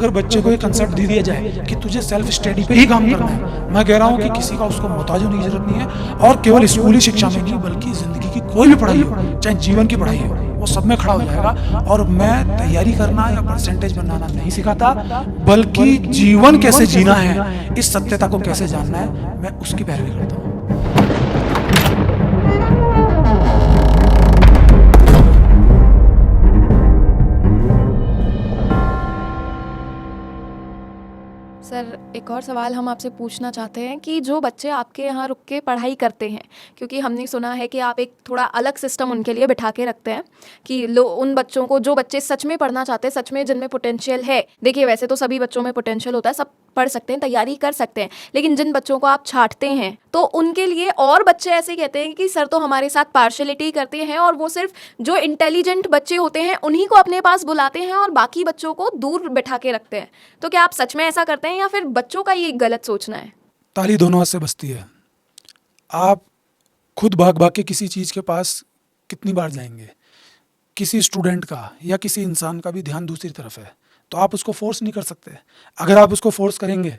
अगर बच्चे को ये कंसेप्ट दे दिया जाए कि तुझे सेल्फ स्टडी पे ही काम करना है, मैं कह रहा हूँ कि किसी का उसको मोहताज होने की जरूरत नहीं है। और केवल स्कूली शिक्षा में नहीं बल्कि जिंदगी की कोई भी पढ़ाई हो, चाहे जीवन की पढ़ाई हो, वो सब में खड़ा हो जाएगा। और मैं तैयारी करना या परसेंटेज बनाना नहीं सिखाता, बल्कि जीवन कैसे जीना है, इस सत्यता को कैसे जानना है, मैं उसकी पैरवी करता हूँ। सर, एक और सवाल हम आपसे पूछना चाहते हैं कि जो बच्चे आपके यहाँ रुक के पढ़ाई करते हैं, क्योंकि हमने सुना है कि आप एक थोड़ा अलग सिस्टम उनके लिए बिठा के रखते हैं कि उन बच्चों को, जो बच्चे सच में पढ़ना चाहते हैं, सच में जिनमें पोटेंशियल है। देखिए, वैसे तो सभी बच्चों में पोटेंशियल होता है, सब पढ़ सकते हैं, तैयारी कर सकते हैं, लेकिन जिन बच्चों को आप छांटते हैं तो उनके लिए और बच्चे ऐसे कहते हैं कि सर तो हमारे साथ पार्शलिटी करते हैं और वो सिर्फ जो इंटेलिजेंट बच्चे होते हैं उन्हीं को अपने पास बुलाते हैं और बाकी बच्चों को दूर बैठा के रखते हैं। तो क्या आप सच में ऐसा करते हैं या फिर बच्चों का ये गलत सोचना है? ताली दोनों हाथ से बजती है। आप खुद भाग भाग के किसी चीज़ के पास कितनी बार जाएंगे? किसी स्टूडेंट का या किसी इंसान का भी ध्यान दूसरी तरफ है, तो आप उसको फोर्स नहीं कर सकते। अगर आप उसको फोर्स करेंगे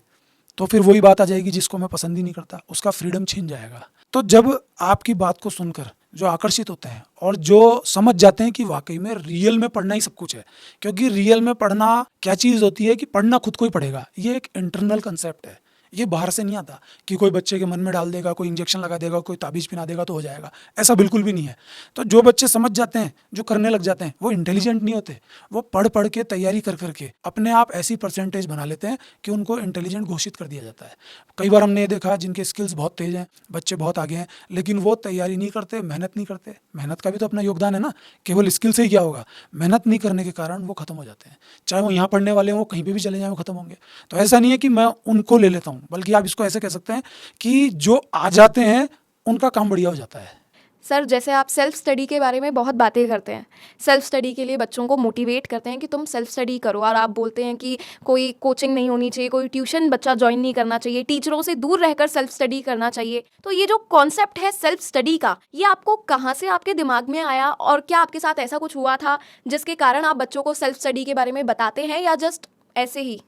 तो फिर वही बात आ जाएगी जिसको मैं पसंद ही नहीं करता, उसका फ्रीडम छीन जाएगा। तो जब आपकी बात को सुनकर जो आकर्षित होते हैं और जो समझ जाते हैं कि वाकई में रियल में पढ़ना ही सब कुछ है, क्योंकि रियल में पढ़ना क्या चीज़ होती है कि पढ़ना खुद को ही पड़ेगा, ये एक इंटरनल कंसेप्ट है, ये बाहर से नहीं आता कि कोई बच्चे के मन में डाल देगा, कोई इंजेक्शन लगा देगा, कोई ताबीज़ पिला देगा तो हो जाएगा, ऐसा बिल्कुल भी नहीं है। तो जो बच्चे समझ जाते हैं, जो करने लग जाते हैं, वो इंटेलिजेंट नहीं होते, वो पढ़ पढ़ के तैयारी कर करके अपने आप ऐसी परसेंटेज बना लेते हैं कि उनको इंटेलिजेंट घोषित कर दिया जाता है। कई बार हमने ये देखा जिनके स्किल्स बहुत तेज हैं, बच्चे बहुत आगे हैं, लेकिन वो तैयारी नहीं करते, मेहनत नहीं करते। मेहनत का भी तो अपना योगदान है ना, केवल स्किल से ही क्या होगा? मेहनत नहीं करने के कारण वो खत्म हो जाते हैं। चाहे वो यहाँ पढ़ने वाले हों, कहीं पर भी चले जाएँ, वो खत्म होंगे। तो ऐसा नहीं है कि मैं उनको ले लेता हूँ, बल्कि आप इसको ऐसे कह सकते हैं कि जो आ जाते हैं उनका काम बढ़िया हो जाता है। सर, जैसे आप सेल्फ स्टडी के बारे में बहुत बातें करते हैं, सेल्फ स्टडी के लिए बच्चों को मोटिवेट करते हैं कि तुम सेल्फ स्टडी करो, और आप बोलते हैं कि कोई कोचिंग नहीं होनी चाहिए, कोई ट्यूशन बच्चा ज्वाइन नहीं करना चाहिए, टीचरों से दूर रहकर सेल्फ स्टडी करना चाहिए। तो ये जो कॉन्सेप्ट है सेल्फ स्टडी का, ये आपको कहाँ से आपके दिमाग में आया, और क्या आपके साथ ऐसा कुछ हुआ था जिसके कारण आप बच्चों को सेल्फ स्टडी के बारे में बताते हैं, या जस्ट ऐसे ही?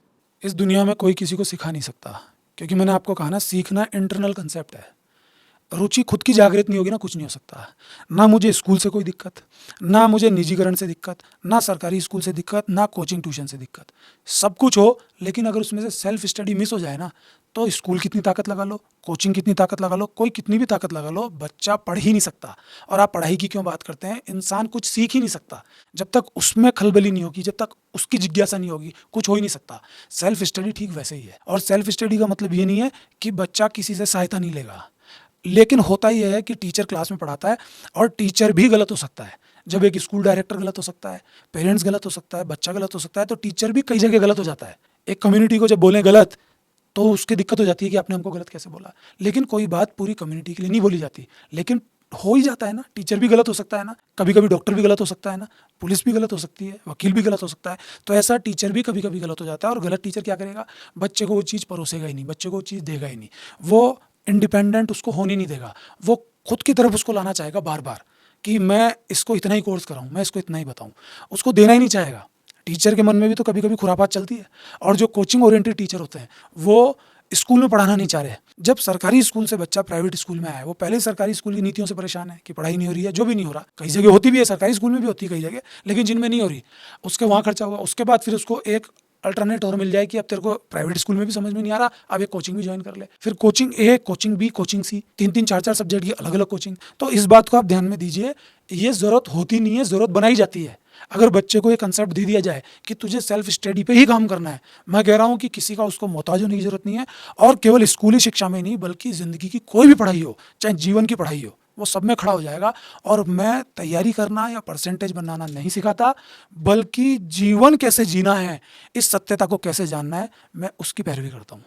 इस दुनिया में कोई किसी को सिखा नहीं सकता, क्योंकि मैंने आपको कहा ना, सीखना इंटरनल कंसेप्ट है। रुचि खुद की जागृत नहीं होगी ना, कुछ नहीं हो सकता। ना मुझे स्कूल से कोई दिक्कत, ना मुझे निजीकरण से दिक्कत, ना सरकारी स्कूल से दिक्कत, ना कोचिंग ट्यूशन से दिक्कत। सब कुछ हो, लेकिन अगर उसमें से सेल्फ स्टडी मिस हो जाए ना, तो स्कूल कितनी ताकत लगा लो, कोचिंग कितनी ताकत लगा लो, कोई कितनी भी ताकत लगा लो, बच्चा पढ़ ही नहीं सकता। और आप पढ़ाई की क्यों बात करते हैं? इंसान कुछ सीख ही नहीं सकता जब तक उसमें खलबली नहीं होगी, जब तक उसकी जिज्ञासा नहीं होगी, कुछ हो ही नहीं सकता। सेल्फ स्टडी ठीक वैसे ही है। और सेल्फ स्टडी का मतलब ये नहीं है कि बच्चा किसी से सहायता नहीं लेगा, लेकिन होता ही है कि टीचर क्लास में पढ़ाता है और टीचर भी गलत हो सकता है। जब एक स्कूल डायरेक्टर गलत हो सकता है, पेरेंट्स गलत हो सकता है, बच्चा गलत हो सकता है, तो टीचर भी कई जगह गलत हो जाता है। एक कम्युनिटी को जब बोलें गलत, तो उसकी दिक्कत हो जाती है कि आपने हमको गलत कैसे बोला। लेकिन कोई बात पूरी कम्युनिटी के लिए नहीं बोली जाती, लेकिन हो ही जाता है ना। टीचर भी गलत हो सकता है ना, कभी कभी डॉक्टर भी गलत हो सकता है ना, पुलिस भी गलत हो सकती है, वकील भी गलत हो सकता है। तो ऐसा टीचर भी कभी कभी गलत हो जाता है। और गलत टीचर क्या करेगा? बच्चे को वो चीज़ परोसेगा ही नहीं, बच्चे को वो चीज़ देगा ही नहीं, वो इंडिपेंडेंट उसको होने नहीं देगा। वो खुद की तरफ उसको लाना चाहेगा बार बार कि मैं इसको इतना ही कोर्स कराऊं, मैं इसको इतना ही बताऊं, उसको देना ही नहीं चाहेगा। टीचर के मन में भी तो कभी कभी खुरापात चलती है। और जो कोचिंग ओरिएंटेड टीचर होते हैं, वो स्कूल में पढ़ाना नहीं चाह रहे। जब सरकारी स्कूल से बच्चा प्राइवेट स्कूल में आया, वो पहले सरकारी स्कूल की नीतियों से परेशान है कि पढ़ाई नहीं हो रही है। जो भी नहीं हो रहा, कई जगह होती भी है, सरकारी स्कूल में भी होती है कई जगह, लेकिन जिनमें नहीं हो रही, उसके वहाँ खर्चा हुआ। उसके बाद फिर उसको एक अल्टरनेट और मिल जाए कि अब तेरे को प्राइवेट स्कूल में भी समझ में नहीं आ रहा, अब एक कोचिंग भी ज्वाइन कर ले। फिर कोचिंग ए, कोचिंग बी, कोचिंग सी, 3-3, 4-4 सब्जेक्ट की अलग अलग कोचिंग। तो इस बात को आप ध्यान में दीजिए, ये ज़रूरत होती नहीं है, ज़रूरत बनाई जाती है। अगर बच्चे को ये कंसेप्ट दे दिया जाए कि तुझे सेल्फ स्टडी पे ही काम करना है, मैं कह रहा हूँ कि किसी का उसको मोहताज होने की जरूरत नहीं है। और केवल स्कूली शिक्षा में नहीं बल्कि ज़िंदगी की कोई भी पढ़ाई हो, चाहे जीवन की पढ़ाई हो, वो सब में खड़ा हो जाएगा। और मैं तैयारी करना या परसेंटेज बनाना नहीं सिखाता, बल्कि जीवन कैसे जीना है, इस सत्यता को कैसे जानना है, मैं उसकी पैरवी करता हूँ।